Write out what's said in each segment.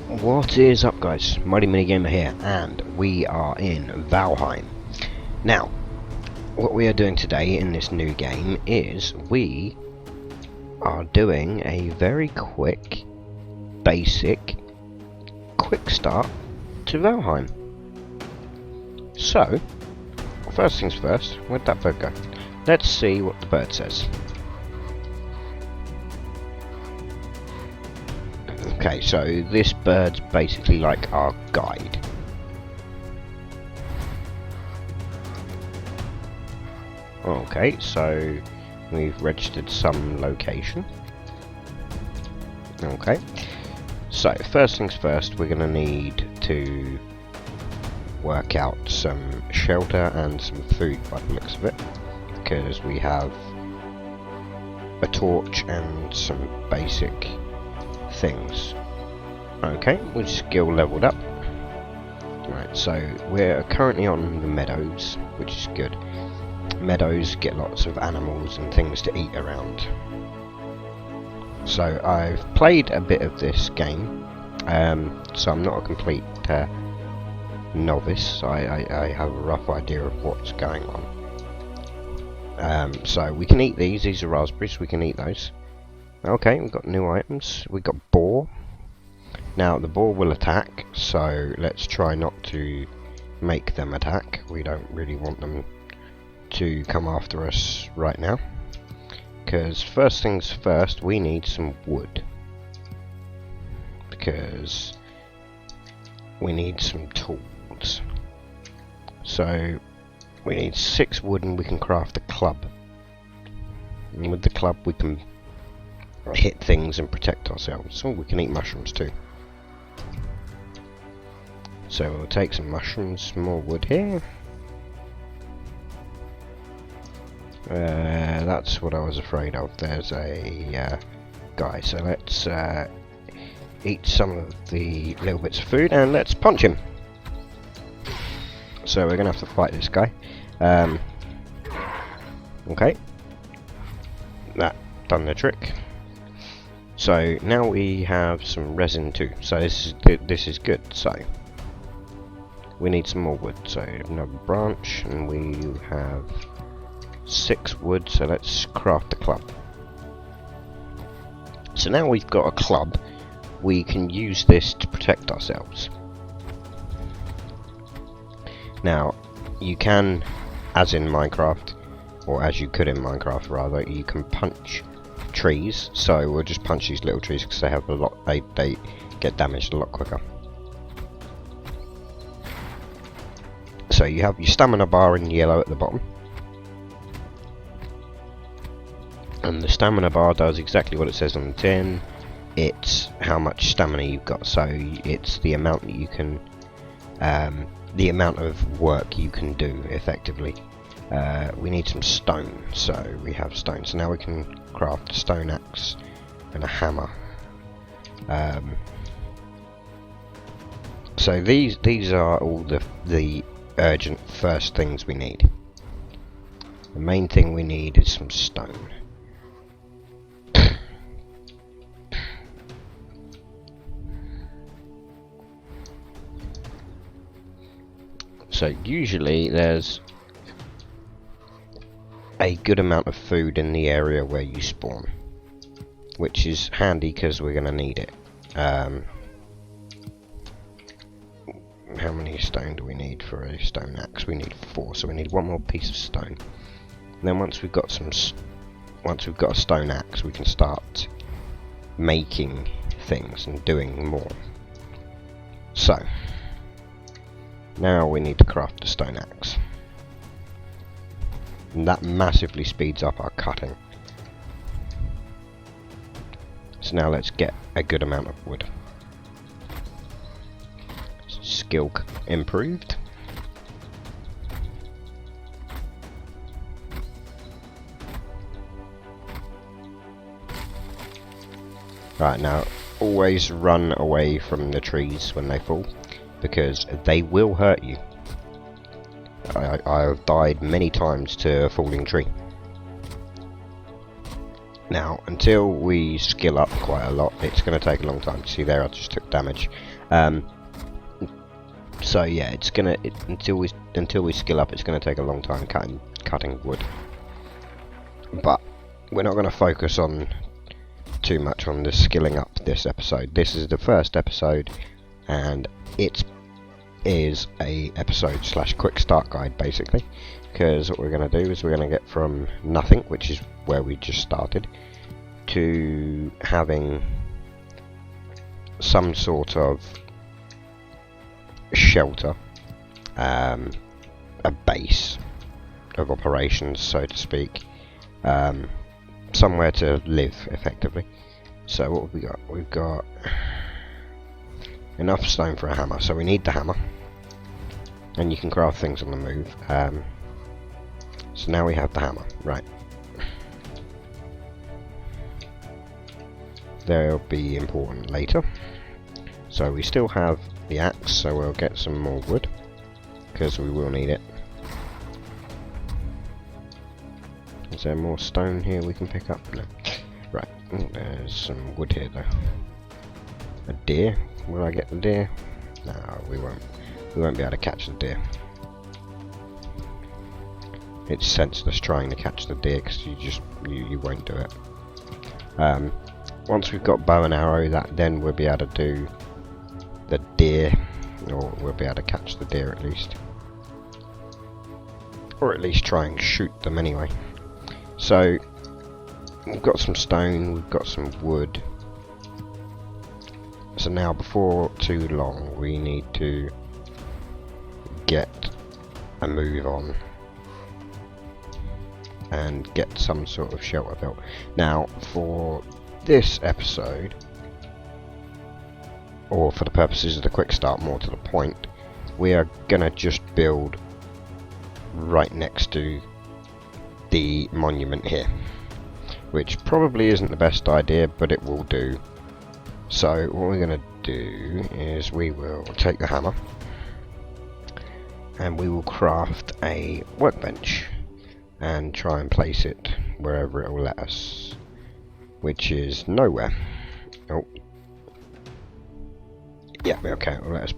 What is up, guys? MightyMiniGamer here, and we are in Valheim. Now, what we are doing today in this new game is we are doing a very quick, basic, quick start to Valheim. So, first things first, where'd that bird go? Let's see what the bird says. Okay, so this bird's basically like our guide. Okay, so we've registered some location. Okay, so first things first, we're going to need to work out some shelter and some food by the looks of it, because we have a torch and some basic things. Okay, we're skill leveled up. Right, so we're currently on the meadows, which is good. Meadows get lots of animals and things to eat around. So I've played a bit of this game, so I'm not a complete novice. I have a rough idea of what's going on. So we can eat these. These are raspberries. We can eat those. Okay, we've got new items. We've got boar. Now the boar will attack, so let's try not to make them attack. We don't really want them to come after us right now, because first things first, we need some wood, because we need some tools. So we need 6 wood and we can craft a club, and with the club we can hit things and protect ourselves. So we can eat mushrooms too. So we'll take some mushrooms, more wood here. That's what I was afraid of. There's a guy. So let's eat some of the little bits of food and let's punch him. So we're gonna have to fight this guy. Okay, that done the trick. So now we have some resin too. So this is good. So we need some more wood. So another branch, and we have 6 wood. So let's craft the club. So now we've got a club, we can use this to protect ourselves. Now you can, as in Minecraft, or as you could in Minecraft rather, you can punch trees. So we'll just punch these little trees because they have a lot. They get damaged a lot quicker. So you have your stamina bar in yellow at the bottom, and the stamina bar does exactly what it says on the tin. It's how much stamina you've got. So it's the amount that you can, the amount of work you can do effectively. We need some stone, so we have stone. So now we can craft a stone axe and a hammer. So these are all the urgent first things we need. The main thing we need is some stone. So usually there's a good amount of food in the area where you spawn, which is handy because we're going to need it. How many stone do we need for a stone axe? We need 4, so we need 1 more piece of stone. And then once we've got a stone axe, we can start making things and doing more. So now we need to craft a stone axe, and that massively speeds up our cutting. So now let's get a good amount of wood. Skill improved. Right, now always run away from the trees when they fall, because they will hurt you. I have died many times to a falling tree. Now, until we skill up quite a lot, it's going to take a long time. See there, I just took damage. So yeah, it's gonna until we skill up, it's gonna take a long time cutting wood. But we're not gonna focus on too much on the skilling up this episode. This is the first episode, and it is a episode / quick start guide basically. Because what we're gonna do is we're gonna get from nothing, which is where we just started, to having some sort of shelter, a base of operations, so to speak, somewhere to live effectively. So what have we got? We've got enough stone for a hammer, so we need the hammer, and you can craft things on the move. So now we have the hammer, right. They'll be important later. So we still have the axe, so we'll get some more wood, because we will need it. Is there more stone here we can pick up? No. Right, there's some wood here though. A deer? Will I get the deer? No, we won't. We won't be able to catch the deer. It's senseless trying to catch the deer because you won't do it. Once we've got bow and arrow, then we'll be able to do the deer, or we'll be able to catch the deer at least, or at least try and shoot them anyway. So we've got some stone, we've got some wood. So now, before too long, we need to get a move on and get some sort of shelter built. Now, for this episode, or for the purposes of the quick start, more to the point, we are gonna just build right next to the monument here, which probably isn't the best idea, but it will do. So what we're gonna do is we will take the hammer and we will craft a workbench and try and place it wherever it will let us, which is nowhere. Oh, yeah, okay, well, let's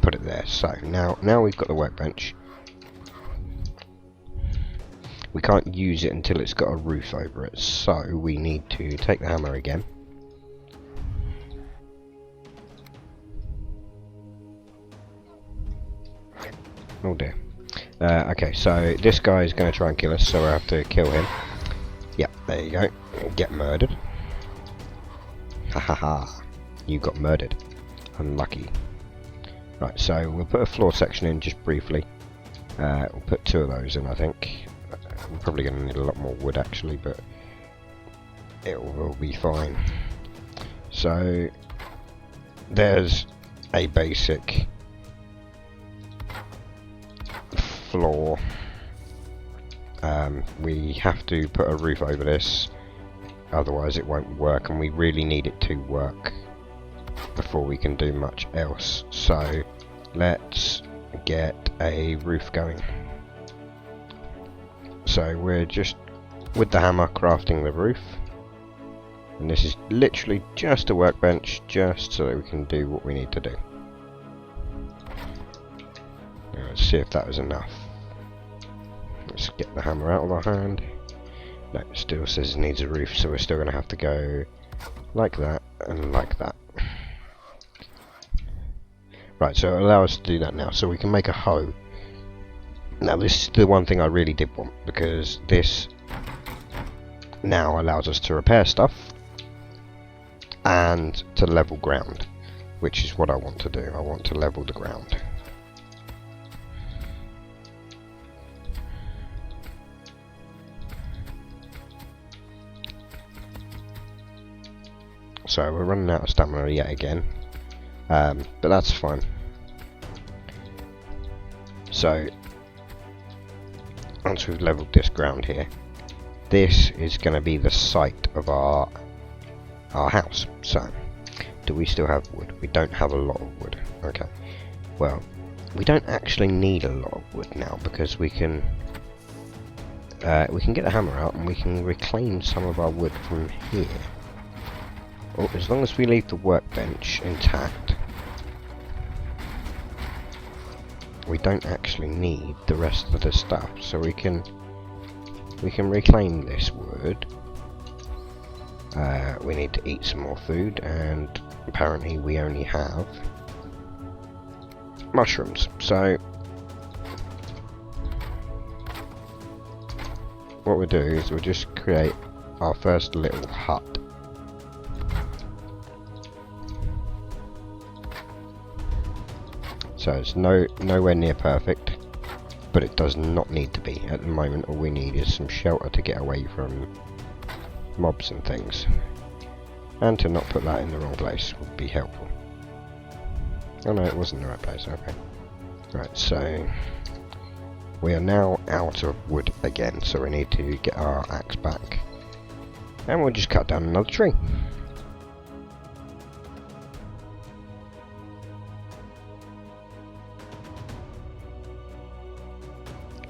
put it there. So now we've got the workbench. We can't use it until it's got a roof over it, so we need to take the hammer again. Oh dear. Okay, so this guy is going to try and kill us, so we'll have to kill him. Yep, there you go. Get murdered. Ha ha ha. You got murdered. Unlucky. Right, so we'll put a floor section in just briefly. We'll put 2 of those in, I think. We're probably going to need a lot more wood actually, but it will be fine. So there's a basic floor. We have to put a roof over this, otherwise it won't work, and we really need it to work before we can do much else. So let's get a roof going. So we're just with the hammer crafting the roof, and this is literally just a workbench, just so that we can do what we need to do. Now, let's see if that was enough. Let's get the hammer out of our hand. No, it still says it needs a roof, so we're still going to have to go like that and like that. Right, so allow us to do that now, so we can make a hoe. Now this is the one thing I really did want, because this now allows us to repair stuff and to level ground, which is what I want to do. I want to level the ground. So we're running out of stamina yet again, but that's fine. So once we've leveled this ground here, this is going to be the site of our house. So do we still have wood? We don't have a lot of wood. Okay, well, we don't actually need a lot of wood now, because we can get the hammer out and we can reclaim some of our wood from here. Well, as long as we leave the workbench intact, we don't actually need the rest of the stuff, so we can reclaim this wood. We need to eat some more food, and apparently we only have mushrooms, so what we'll do is we'll just create our first little hut. So it's nowhere near perfect, but it does not need to be. At the moment all we need is some shelter to get away from mobs and things, and to not put that in the wrong place would be helpful. Oh no, it wasn't the right place, okay. Right, so we are now out of wood again, so we need to get our axe back, and we'll just cut down another tree.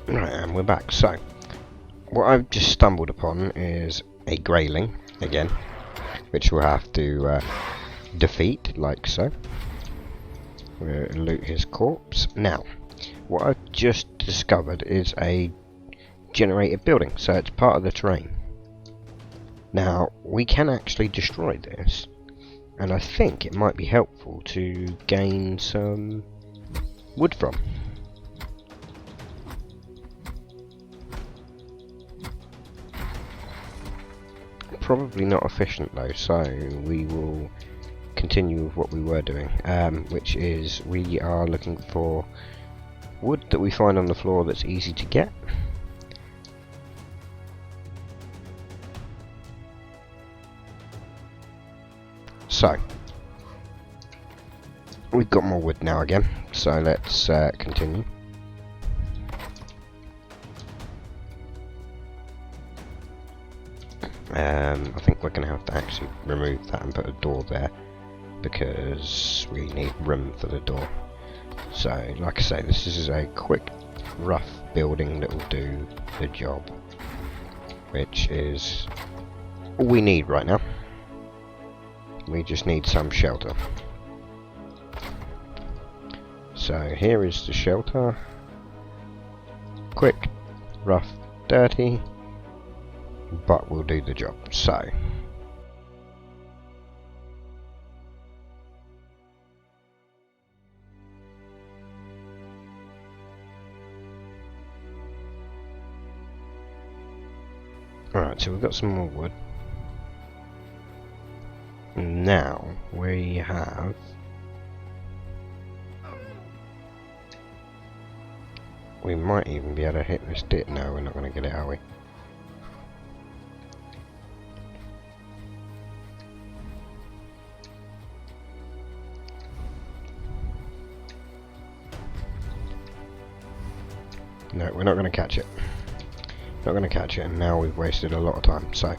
Right, and we're back. So what I've just stumbled upon is a greyling again, which we'll have to defeat, like so. We'll loot his corpse. Now, what I've just discovered is a generated building, so it's part of the terrain. Now, we can actually destroy this, and I think it might be helpful to gain some wood from. Probably not efficient though, so we will continue with what we were doing, which is we are looking for wood that we find on the floor that's easy to get. So we've got more wood now again, so let's continue. I think we're going to have to actually remove that and put a door there, because we need room for the door. So, like I say, this is a quick, rough building that will do the job, which is all we need right now. We just need some shelter. So here is the shelter. Quick, rough, dirty, but we'll do the job. So alright, so we've got some more wood. Now we have we might even be able to hit this deer. No, we're not going to get it, are we? No, we're not going to catch it. Not going to catch it, and now we've wasted a lot of time. So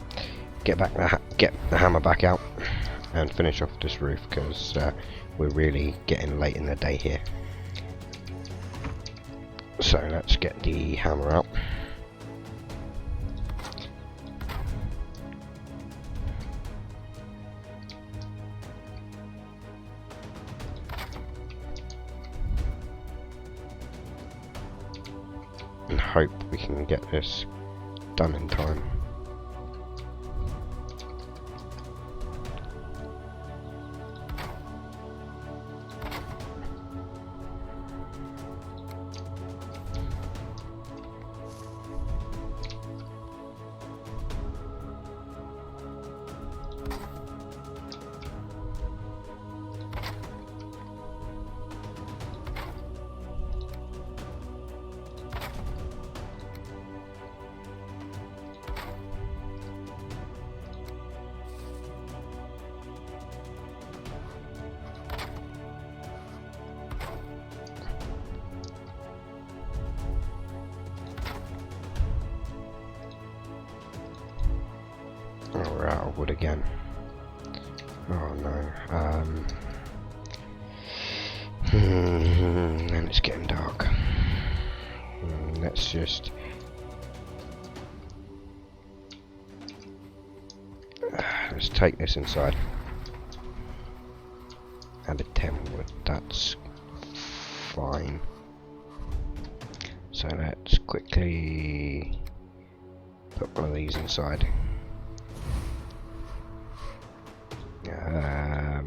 get the hammer back out and finish off this roof, because we're really getting late in the day here. So let's get the hammer out. And hope we can get this done in time. Oh, we're out of wood again. Oh no. And it's getting dark. Let's just let's take this inside. Added 10 wood. That's fine. So let's quickly put one of these inside. Got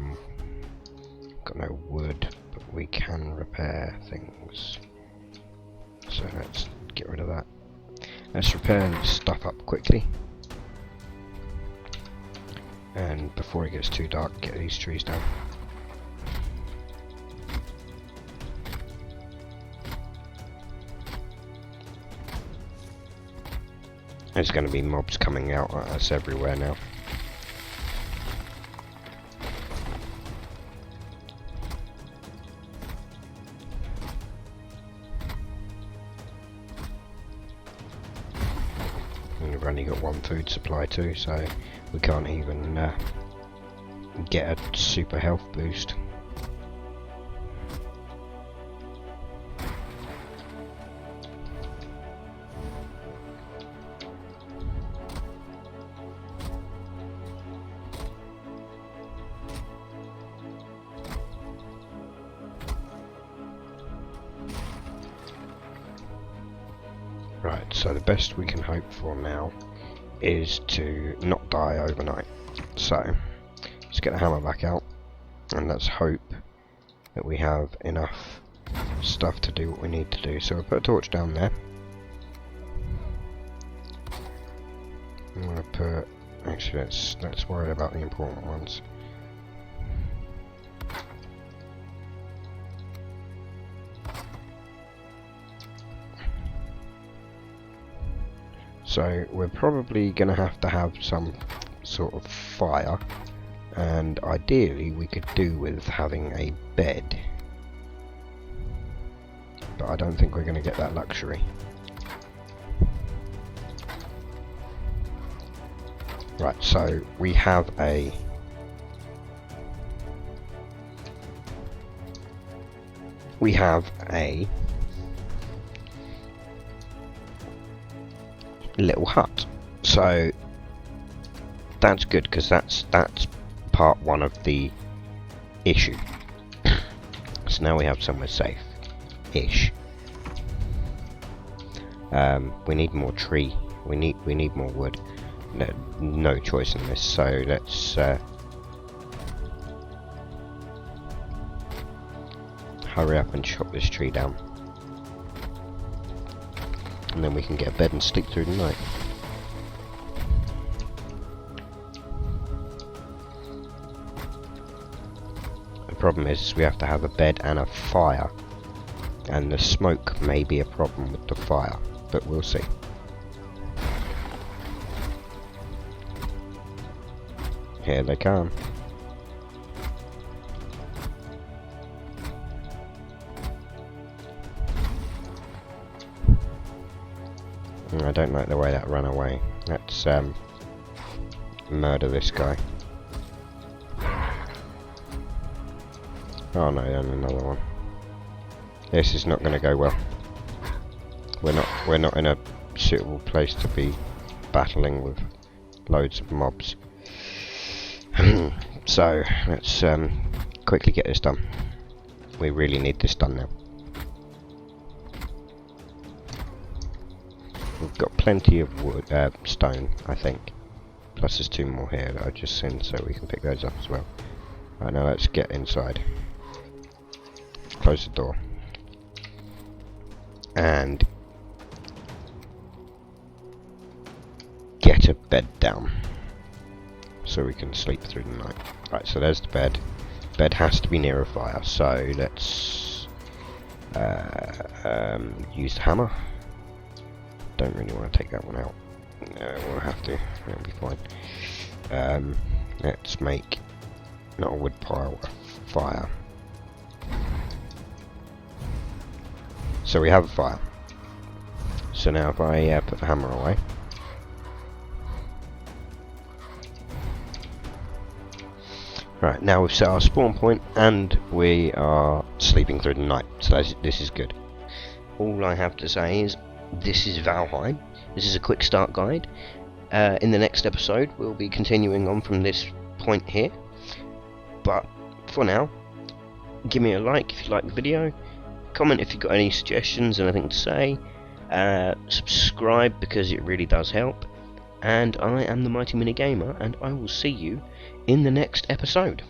no wood, but we can repair things. So let's get rid of that. Let's repair this stuff up quickly. And before it gets too dark, get these trees down. There's going to be mobs coming out at us everywhere now. And we've only got one food supply too, so we can't even get a super health boost. Right, so the best we can hope for now is to not die overnight. So let's get the hammer back out and let's hope that we have enough stuff to do what we need to do. So we'll put a torch down there. I'm going to put, actually let's worry about the important ones. So we're probably going to have some sort of fire, and ideally we could do with having a bed, but I don't think we're going to get that luxury. Right, so we have a little hut, so that's good because that's part one of the issue. So now we have somewhere safe-ish. We need more tree. We need more wood. No choice in this. So let's hurry up and chop this tree down. And then we can get a bed and sleep through the night. The problem is we have to have a bed and a fire. And the smoke may be a problem with the fire, but we'll see. Here they come. I don't like the way that ran away. Let's murder this guy. Oh no, and another one. This is not going to go well. We're not in a suitable place to be battling with loads of mobs. So let's quickly get this done. We really need this done now. We've got plenty of wood, stone, I think. Plus there's 2 more here that I've just seen, so we can pick those up as well. Right, now let's get inside. Close the door. And get a bed down. So we can sleep through the night. Right, so there's the bed. Bed has to be near a fire, so let's use the hammer. Don't really want to take that one out. We'll have to. It'll be fine. Let's make not a wood pile, a fire. So we have a fire. So now if I put the hammer away. Right, now we've set our spawn point and we are sleeping through the night. So this is good. All I have to say is this is Valheim. This is a quick start guide. In the next episode we'll be continuing on from this point here. But for now, give me a like if you like the video. Comment if you've got any suggestions, anything to say. Subscribe because it really does help. And I am the MightyMiniGamer, and I will see you in the next episode.